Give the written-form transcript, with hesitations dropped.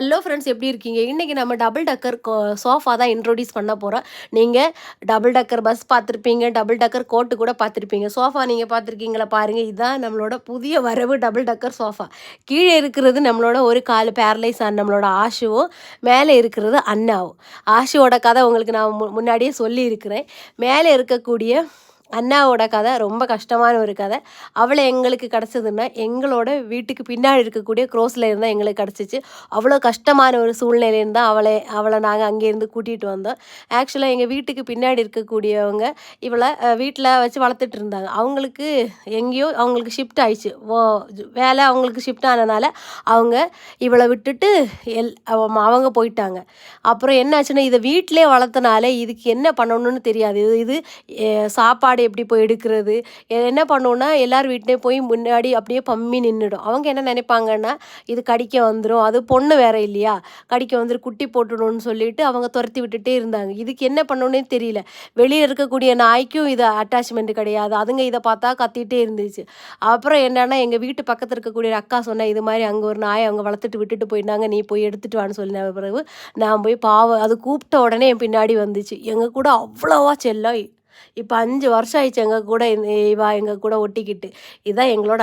Hello friends, எப்படி இருக்கீங்க? இன்னைக்கு நம்ம டபுள் டக்கர் சோஃபா தான் இன்ட்ரோடியூஸ் பண்ண போகிறோம். நீங்கள் டபுள் டக்கர் பஸ் பார்த்துருப்பீங்க, டபுள் டக்கர் கோட்டு கூட பார்த்துருப்பீங்க. சோஃபா நீங்கள் பார்த்துருக்கீங்களா? பாருங்கள், இதுதான் நம்மளோட புதிய வரவு டபுள் டக்கர் சோஃபா. கீழே இருக்கிறது நம்மளோட ஒரு கால் பேரலைஸ் ஆன நம்மளோட ஆஷுவும், மேலே இருக்கிறது அண்ணாவும். ஆஷுவோட கதை உங்களுக்கு நான் முன்னாடியே சொல்லியிருக்கிறேன். மேலே இருக்கக்கூடிய அண்ணாவோட கதை ரொம்ப கஷ்டமான ஒரு கதை. அவளை எங்களுக்கு கிடச்சதுன்னா, எங்களோட வீட்டுக்கு பின்னாடி இருக்கக்கூடிய க்ரோஸில் இருந்தால் எங்களுக்கு கிடச்சிச்சு. அவ்வளோ கஷ்டமான ஒரு சூழ்நிலையில தான் அவளை நாங்கள் அங்கேருந்து கூட்டிகிட்டு வந்தோம். ஆக்சுவலாக எங்கள் வீட்டுக்கு பின்னாடி இருக்கக்கூடியவங்க இவளை வீட்டில் வச்சு வளர்த்துட்டு இருந்தாங்க. அவங்களுக்கு எங்கேயோ அவங்களுக்கு ஷிஃப்ட் ஆயிடுச்சு. வேலை அவங்களுக்கு ஷிஃப்ட் ஆனதுனால அவங்க இவளை விட்டுட்டு அவங்க போயிட்டாங்க. அப்புறம் என்னாச்சுன்னா, இதை வீட்டிலே வளர்த்தனால இதுக்கு என்ன பண்ணணும்னு தெரியாது. இது சாப்பாடு எப்படி போய் எடுக்கிறது, என்ன பண்ணுவோன்னா எல்லார் வீட்லேயும் போய் முன்னாடி அப்படியே பம்மி நின்றுடும். அவங்க என்ன நினைப்பாங்கன்னா, இது கடிக்க வந்துடும், அது பொண்ணு வேற இல்லையா, கடிக்க வந்துடும், குட்டி போட்டுடும்னு சொல்லிட்டு அவங்க துரத்தி விட்டுட்டே இருந்தாங்க. இதுக்கு என்ன பண்ணணுன்னே தெரியல. வெளியே இருக்கக்கூடிய நாய்க்கும் இது அட்டாச்மெண்ட் கிடையாது. அதுங்க இதை பார்த்தா கத்திகிட்டே இருந்துச்சு. அப்புறம் என்னன்னா, எங்கள் வீட்டு பக்கத்தில் இருக்கக்கூடிய அக்கா சொன்னேன், இது மாதிரி அங்கே ஒரு நாயை அவங்க வளர்த்துட்டு விட்டுட்டு போயிருந்தாங்க, நீ போய் எடுத்துகிட்டு வான்னு சொல்லி பிறகு நான் போய் பாவம் அது கூப்பிட்ட உடனே என் பின்னாடி வந்துச்சு. எங்கள் கூட அவ்வளோவா செல்லம். இப்போ 5 வருஷம் ஆயிடுச்சு எங்கள் கூட எங்கள் கூட ஒட்டிக்கிட்டு. இதுதான் எங்களோட